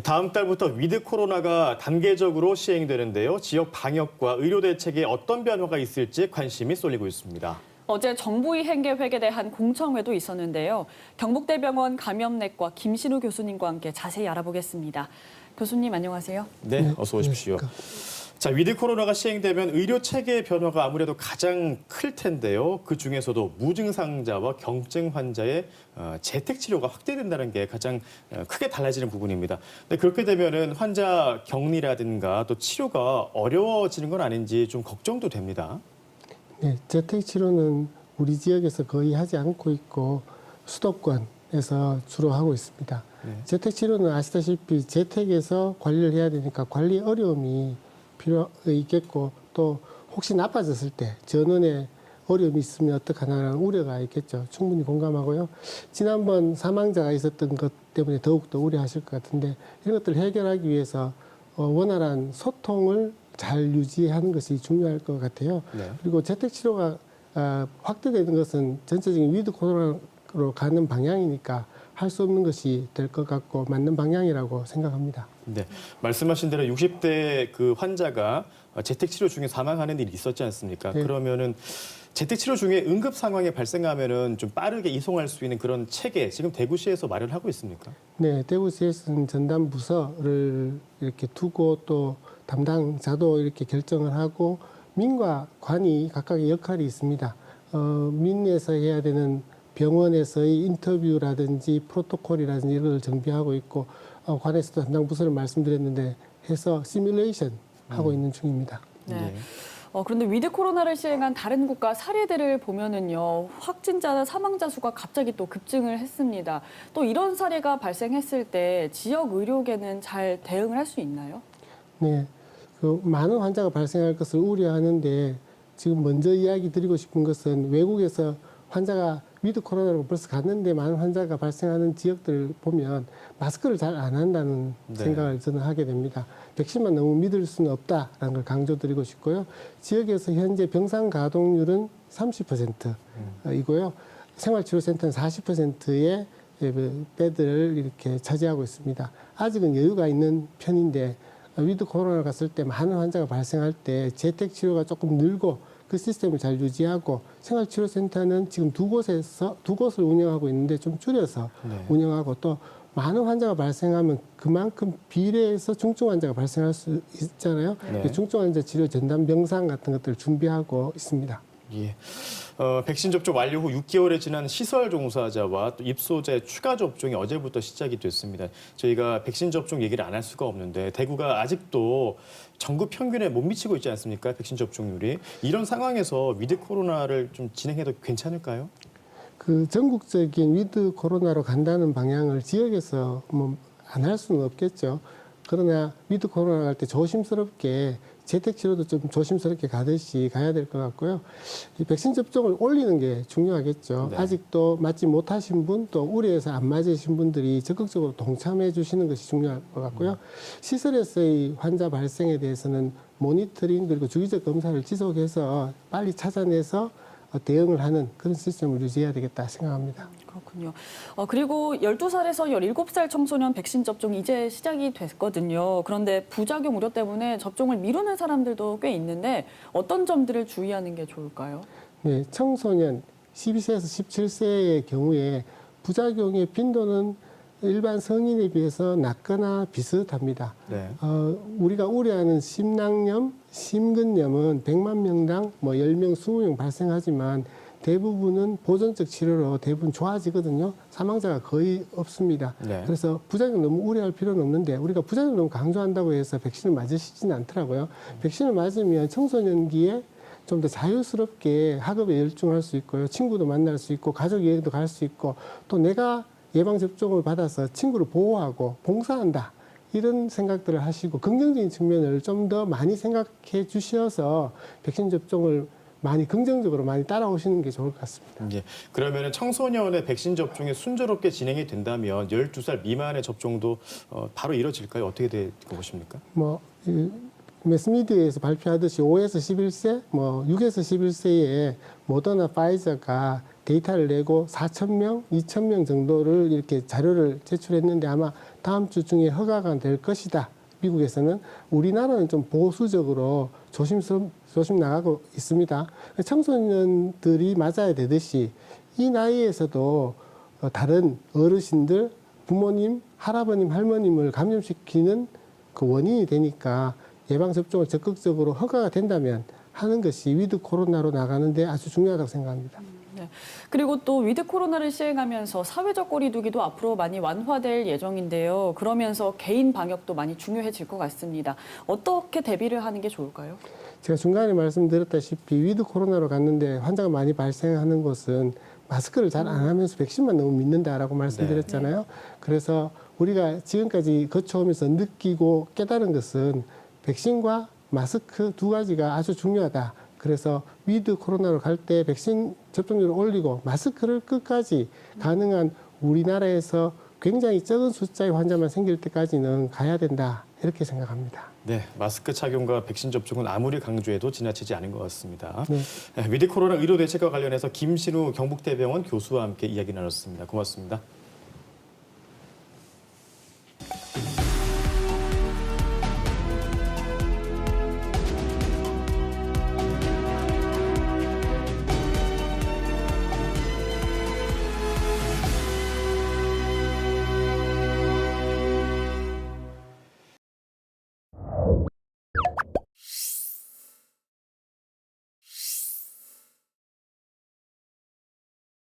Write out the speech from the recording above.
다음 달부터 위드 코로나가 단계적으로 시행되는데요. 지역 방역과 의료 대책에 어떤 변화가 있을지 관심이 쏠리고 있습니다. 어제 정부의 행계획에 대한 공청회도 있었는데요. 경북대병원 감염내과 김신우 교수님과 함께 자세히 알아보겠습니다. 교수님 안녕하세요. 네, 어서 오십시오. 자, 위드 코로나가 시행되면 의료 체계의 변화가 아무래도 가장 클 텐데요. 그 중에서도 무증상자와 경증 환자의 재택 치료가 확대된다는 게 가장 크게 달라지는 부분입니다. 근데 그렇게 되면은 환자 격리라든가 또 치료가 어려워지는 건 아닌지 좀 걱정도 됩니다. 네, 재택 치료는 우리 지역에서 거의 하지 않고 있고 수도권에서 주로 하고 있습니다. 네. 재택 치료는 아시다시피 재택에서 관리를 해야 되니까 관리 어려움이 필요 있겠고 또 혹시 나빠졌을 때 전원에 어려움이 있으면 어떡하나라는 우려가 있겠죠. 충분히 공감하고요. 지난번 사망자가 있었던 것 때문에 더욱더 우려하실 것 같은데 이런 것들을 해결하기 위해서 원활한 소통을 잘 유지하는 것이 중요할 것 같아요. 네. 그리고 재택치료가 확대되는 것은 전체적인 위드 코로나로 가는 방향이니까 할 수 없는 것이 될 것 같고 맞는 방향이라고 생각합니다. 네, 말씀하신 대로 60대 그 환자가 재택치료 중에 사망하는 일이 있었지 않습니까? 네. 그러면은 재택치료 중에 응급 상황이 발생하면은 좀 빠르게 이송할 수 있는 그런 체계 지금 대구시에서 마련하고 있습니까? 네, 대구시에서는 전담 부서를 이렇게 두고 또 담당자도 이렇게 결정을 하고 민과 관이 각각의 역할이 있습니다. 민에서 해야 되는 병원에서의 인터뷰라든지 프로토콜이라든지 이런 걸 정비하고 있고 관에서도 담당 부서를 말씀드렸는데 해서 시뮬레이션 하고 있는 중입니다. 네. 그런데 위드 코로나를 시행한 다른 국가 사례들을 보면은요, 확진자나 사망자 수가 갑자기 또 급증을 했습니다. 또 이런 사례가 발생했을 때 지역 의료계는 잘 대응을 할 수 있나요? 네, 그 많은 환자가 발생할 것을 우려하는데 지금 먼저 이야기 드리고 싶은 것은 외국에서 환자가 위드 코로나로 벌써 갔는데 많은 환자가 발생하는 지역들을 보면 마스크를 잘 안 한다는 생각을 저는 하게 됩니다. 백신만 너무 믿을 수는 없다라는 걸 강조드리고 싶고요. 지역에서 현재 병상 가동률은 30%이고요. 생활치료센터는 40%의 베드를 이렇게 차지하고 있습니다. 아직은 여유가 있는 편인데 위드 코로나 갔을 때 많은 환자가 발생할 때 재택 치료가 조금 늘고 그 시스템을 잘 유지하고 생활치료센터는 지금 두 곳을 운영하고 있는데 좀 줄여서 운영하고 또 많은 환자가 발생하면 그만큼 비례해서 중증 환자가 발생할 수 있잖아요. 네. 중증 환자 치료 전담 병상 같은 것들을 준비하고 있습니다. 예. 백신 접종 완료 후 6개월에 지난 시설 종사자와 또 입소자의 추가 접종이 어제부터 시작이 됐습니다. 저희가 백신 접종 얘기를 안 할 수가 없는데 대구가 아직도 전국 평균에 못 미치고 있지 않습니까? 백신 접종률이. 이런 상황에서 위드 코로나를 좀 진행해도 괜찮을까요? 그 전국적인 위드 코로나로 간다는 방향을 지역에서 안 할 수는 없겠죠. 그러나 위드 코로나 갈 때 조심스럽게 재택치료도 좀 조심스럽게 가듯이 가야 될 것 같고요. 이 백신 접종을 올리는 게 중요하겠죠. 네. 아직도 맞지 못하신 분, 또 우려해서 안 맞으신 분들이 적극적으로 동참해 주시는 것이 중요할 것 같고요. 시설에서의 환자 발생에 대해서는 모니터링 그리고 주기적 검사를 지속해서 빨리 찾아내서 대응을 하는 그런 시스템을 유지해야 되겠다 생각합니다. 그렇군요. 그리고 12살에서 17살 청소년 백신 접종이 이제 시작이 됐거든요. 그런데 부작용 우려 때문에 접종을 미루는 사람들도 꽤 있는데 어떤 점들을 주의하는 게 좋을까요? 네, 청소년 12세에서 17세의 경우에 부작용의 빈도는 일반 성인에 비해서 낮거나 비슷합니다. 네. 우리가 우려하는 심낭염, 심근염은 100만 명당 10명, 20명 발생하지만 대부분은 보존적 치료로 대부분 좋아지거든요. 사망자가 거의 없습니다. 네. 그래서 부작용 너무 우려할 필요는 없는데 우리가 부작용 너무 강조한다고 해서 백신을 맞으시지는 않더라고요. 백신을 맞으면 청소년기에 좀 더 자유스럽게 학업에 열중할 수 있고요. 친구도 만날 수 있고 가족 여행도 갈 수 있고 또 내가 예방접종을 받아서 친구를 보호하고 봉사한다. 이런 생각들을 하시고 긍정적인 측면을 좀 더 많이 생각해 주셔서 백신 접종을 많이 긍정적으로 많이 따라오시는 게 좋을 것 같습니다. 예. 그러면 청소년의 백신 접종이 순조롭게 진행이 된다면 12살 미만의 접종도 바로 이뤄질까요? 어떻게 되고 보십니까? 매스미디어에서 발표하듯이 5에서 11세, 뭐 6에서 11세에 모더나 파이저가 데이터를 내고 4,000명, 2,000명 정도를 이렇게 자료를 제출했는데 아마 다음 주 중에 허가가 될 것이다. 미국에서는. 우리나라는 좀 보수적으로 조심 나가고 있습니다. 청소년들이 맞아야 되듯이 이 나이에서도 다른 어르신들, 부모님, 할아버님, 할머님을 감염시키는 그 원인이 되니까 예방접종을 적극적으로 허가가 된다면 하는 것이 위드 코로나로 나가는데 아주 중요하다고 생각합니다. 네. 그리고 또 위드 코로나를 시행하면서 사회적 거리두기도 앞으로 많이 완화될 예정인데요. 그러면서 개인 방역도 많이 중요해질 것 같습니다. 어떻게 대비를 하는 게 좋을까요? 제가 중간에 말씀드렸다시피 위드 코로나로 갔는데 환자가 많이 발생하는 곳은 마스크를 잘 안 하면서 백신만 너무 믿는다라고 말씀드렸잖아요. 그래서 우리가 지금까지 거쳐오면서 느끼고 깨달은 것은 백신과 마스크 두 가지가 아주 중요하다. 그래서 위드 코로나로 갈 때 백신 접종률을 올리고 마스크를 끝까지 가능한 우리나라에서 굉장히 적은 숫자의 환자만 생길 때까지는 가야 된다. 이렇게 생각합니다. 네, 마스크 착용과 백신 접종은 아무리 강조해도 지나치지 않은 것 같습니다. 네. 위드 코로나 의료 대책과 관련해서 김신우 경북대병원 교수와 함께 이야기 나눴습니다. 고맙습니다.